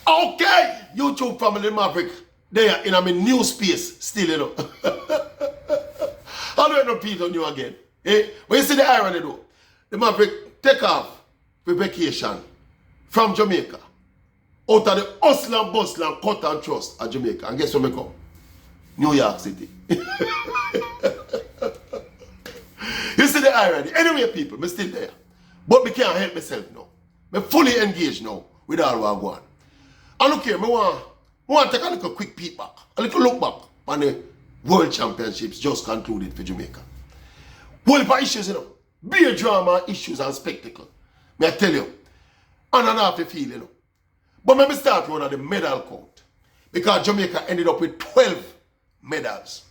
Okay, YouTube family Maverick, they are in a new space still, you know. How do I not repeat on you again? Eh? When you see the irony though, the Maverick take off for vacation from Jamaica, out of the hustle and bustle and cut and trust at Jamaica. And guess where me come? New York City. You see the irony? Anyway, people, I'm still there. But I can't help myself now. I'm fully engaged now with all what I go on. And look here, I want to take a little quick peek back, a little look back on the World Championships just concluded for Jamaica. Whole heap of issues, you know. Beer drama, issues and spectacle. May I tell you, on and off the field, you know. But let me start with one of the medal count. Because Jamaica ended up with 12 medals.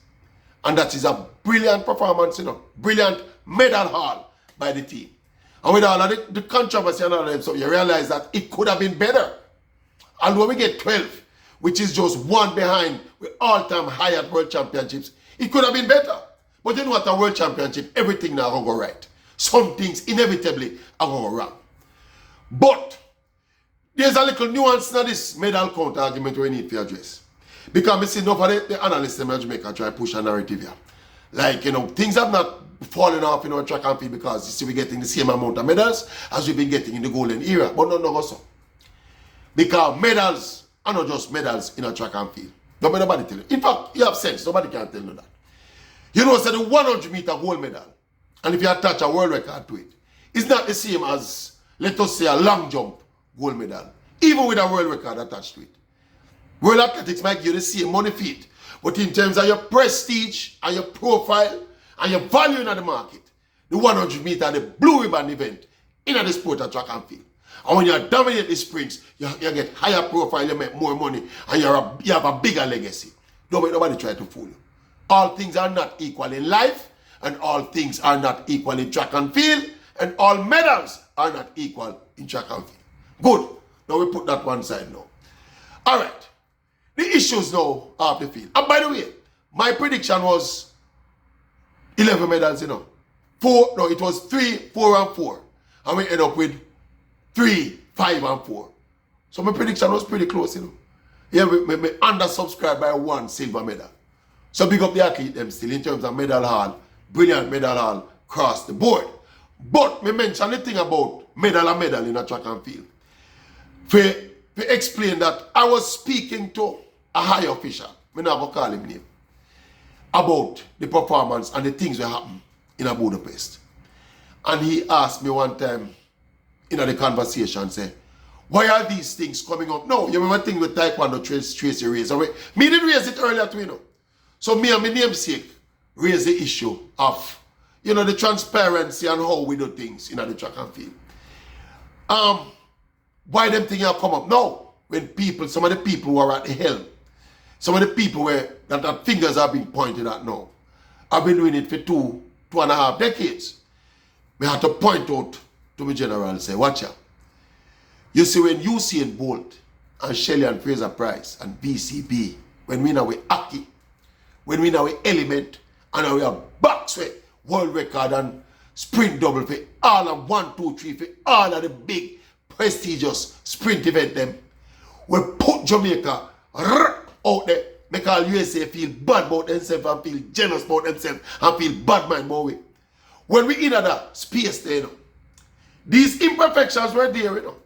And that is a brilliant performance, you know. Brilliant medal haul by the team. And with all of the controversy and all of them, so you realize that it could have been better. And when we get 12, which is just one behind with all-time high at World Championships, it could have been better. But you know what, a World Championship, everything now going to go right. Some things inevitably are going to go wrong. But there's a little nuance in this medal count argument we need to address. Because I see enough of the analysts in Jamaica try to push a narrative here. Like, you know, things have not fallen off in our track and field because you see we're getting the same amount of medals as we've been getting in the golden era. But no, so. Because medals are not just medals in a track and field. Nobody tell you. In fact, you have sense. Nobody can tell you that. You know, so the 100-meter gold medal, and if you attach a world record to it, it's not the same as, let us say, a long jump gold medal, even with a world record attached to it. World athletics might give you the same money feet, but in terms of your prestige and your profile and your value in the market, the 100-meter, the blue ribbon event in the sport of track and field. And when you dominate the sprints, you get higher profile, you make more money, and you have a bigger legacy. Don't make nobody try to fool you. All things are not equal in life, and all things are not equal in track and field, and all medals are not equal in track and field. Good. Now we put that one side now. All right. The issues now off the field. And by the way, my prediction was 11 medals, you know. It was 3, 4, and 4. And we end up with 3, 5, and 4. So my prediction was pretty close, you know. Yeah, we undersubscribed by 1 silver medal. So big up the athlete them still in terms of medal haul. Brilliant medal haul across the board. But me mention the thing about medal in a track and field. To explain that I was speaking to a high official, I'm not going to call him name, about the performance and the things that happen in Budapest. And he asked me one time in the conversation, say, why are these things coming up? No, you remember thing with Taekwondo Tracy raised. Me did raise it earlier too, you know. So me and my namesake raised the issue of, you know, the transparency and how we do things in the track and field. Why them things have come up now? When people, some of the people who are at the helm, some of the people that fingers are being pointed at now, have been doing it for 2.5 decades. We have to point out to my general and say, watch out. You see, when Usain Bolt and Shelley and Fraser Price and BCB, when we know we Aki, when we know we Element, and we have box with world record and sprint double for all of 1, 2, 3 for all of the big prestigious sprint event them, we put Jamaica out there, make all USA feel bad about themselves and feel jealous about themselves and feel bad mind about it. When we in that space there, you know, these imperfections were there, you know,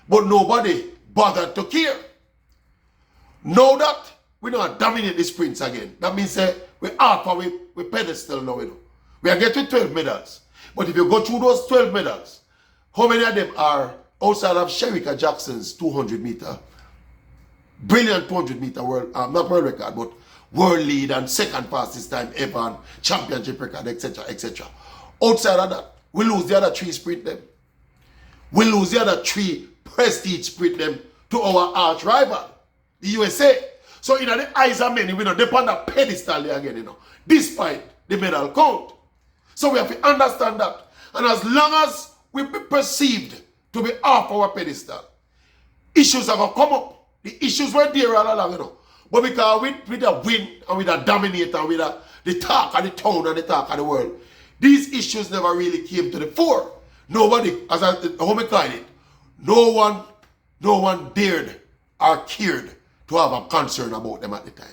but nobody bothered to care. Now that we don't dominate the sprints again, that means we offer we pedestal now, you know. We are getting 12 medals. But if you go through those 12 medals, how many of them are outside of Sherika Jackson's 200-meter, brilliant 200-meter world, not world record, but world lead and second fastest time ever, and championship record, etc., etc. Outside of that, we lose the other 3 sprint them. We lose the other 3 prestige sprint them to our arch rival, the USA. So in the eyes of many, we don't depend on pedestal there again, you know, despite the medal count. So we have to understand that. And as long as we be perceived to be off our pedestal, issues are going to come up. The issues were there all along, you know. But because with a win and with a dominate and with the talk of the town and the talk of the world, these issues never really came to the fore. Nobody, as I call it, no one dared or cared to have a concern about them at the time.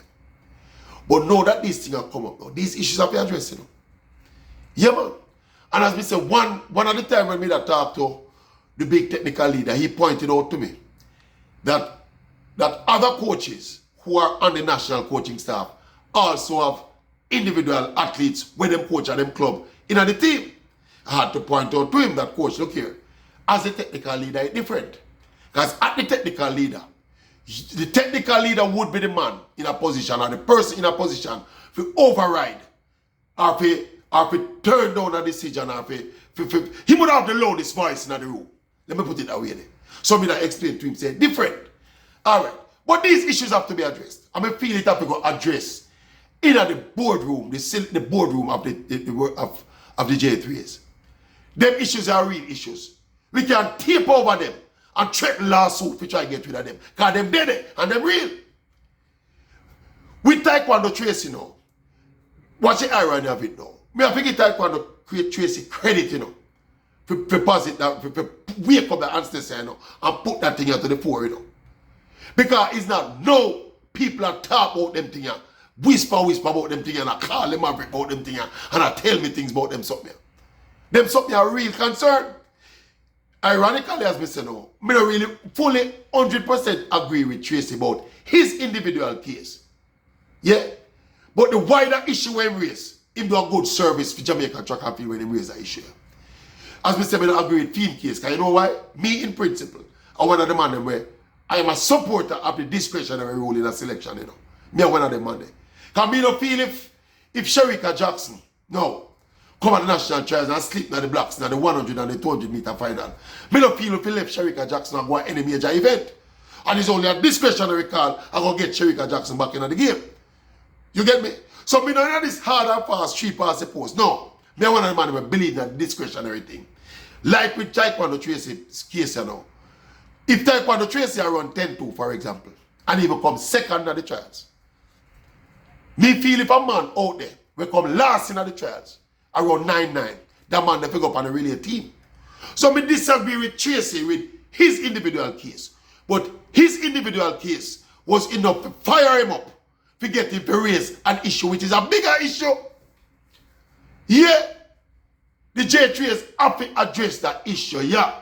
But now that these things have come up now, these issues have been addressed, you know. Yeah, man. And as we say, one at the time when we talked to the big technical leader, he pointed out to me that other coaches who are on the national coaching staff also have individual athletes when them coach at them club in the team. I had to point out to him that, coach, look here, as a technical leader, it's different. Because at the technical leader would be the man in a position or the person in a position to override or to turn down a decision or he would have the loudest voice in the room. Let me put it that way. So I explain to him, say, different. All right. But these issues have to be addressed. I feel it have to go address in the boardroom, the boardroom of the J3s. Them issues are real issues. We can tape over them and threaten lawsuit to try to get rid of them. Because them dead and them real. With Taekwondo Tracy now, what's the irony of it now? I think Taekwondo create Tracy credit, you know, for posit that, for wake up the ancestors, you know, and put that thing out to the fore, you know. Because it's not no people that talk about them things, whisper about them things, and I call them about them things, and I tell me things about them something. Them something are real concern. Ironically, as I say now, I don't really fully 100% agree with Tracy about his individual case. Yeah? But the wider issue when raised, him do a good service for Jamaica track and field when he raise that issue. As I say, I don't agree with Team case. Because you know why? Me, in principle, I'm one of the men where I am a supporter of the discretionary rule in a selection, you know. Me, I'm one of them man there. Because me don't feel if Sherika Jackson, no, come at the national trials and sleep in the blocks in the 100 and the 200 meter final. Me don't feel if he left Sherika Jackson and go at any major event. And it's only a discretionary call, I go get Sherika Jackson back in the game. You get me? So me don't have this hard and fast 3 pass post. No. Me one of the man who believe that discretionary thing. Like with Taekwondo Tracy's case, you know. If Taekwondo Tracy around 10-2, for example, and he will come second at the trials, me feel if a man out there will come last in the trials, around 9-9, that man will pick up on a relay team. So me disagree with Tracy with his individual case. But his individual case was enough to fire him up to get him to raise an issue which is a bigger issue. Yeah. The J3s have to address that issue, yeah.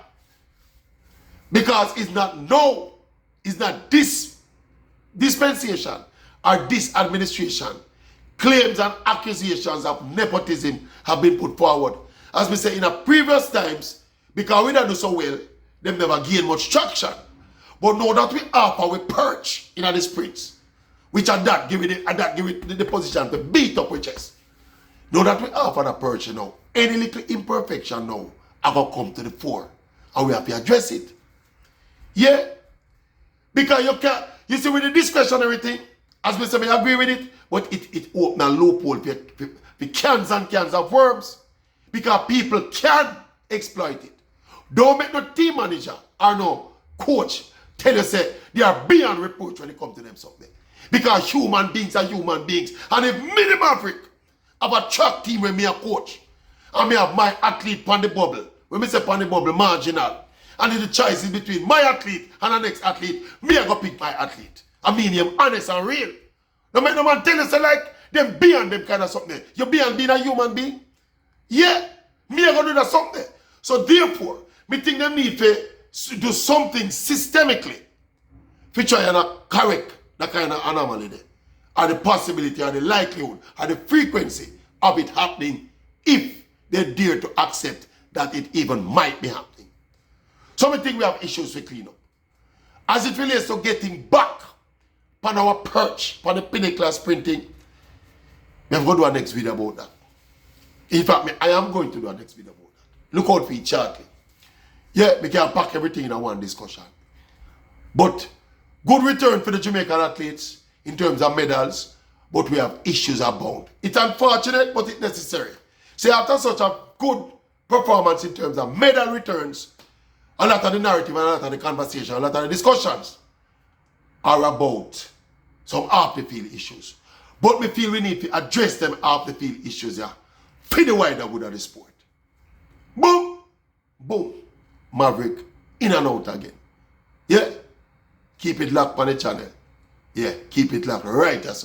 Because it's not this dispensation or this administration. Claims and accusations of nepotism have been put forward. As we say in the previous times, because we don't do so well, them never gain much traction. But now that we have our perch in the sprints, which are that give it the position to beat up with chest. Now that we have the perch, you know, any little imperfection now are going to come to the fore. And we have to address it. Yeah? Because you see with the discretionary thing, as we say, I agree with it, but it opens a loophole for cans and cans of worms. Because people can exploit it. Don't make no team manager or no coach tell you say they are beyond reproach when it comes to them something. Because human beings are human beings. And if me the Maverick have a track team when me a coach, and me have my athlete on the bubble, when me say on the bubble marginal, and if the choice is between my athlete and the next athlete, me I go pick my athlete. I mean him honest and real. No make no man tell you say like them beyond them kind of something. You beyond being a human being? Yeah. Me I go do that something. So therefore, me think them need to do something systemically to try and correct that kind of anomaly there. Or the possibility or the likelihood or the frequency of it happening if they dare to accept that it even might be happening. So I think we have issues to clean up. As it relates to getting back on our perch, on the pinnacle of sprinting, we have got to do a next video about that. In fact, I am going to do a next video about that. Look out for it shortly. Yeah, we can pack everything in one discussion. But good return for the Jamaican athletes in terms of medals, but we have issues abound. It's unfortunate, but it's necessary. See, after such a good performance in terms of medal returns, a lot of the narrative and a lot of the conversation, a lot of the discussions are about some off-the-field issues. But we feel we need to address them off-the-field issues here for the wider good of the sport. Boom, boom, Maverick, in and out again. Yeah? Keep it locked on the channel. Yeah, keep it locked right as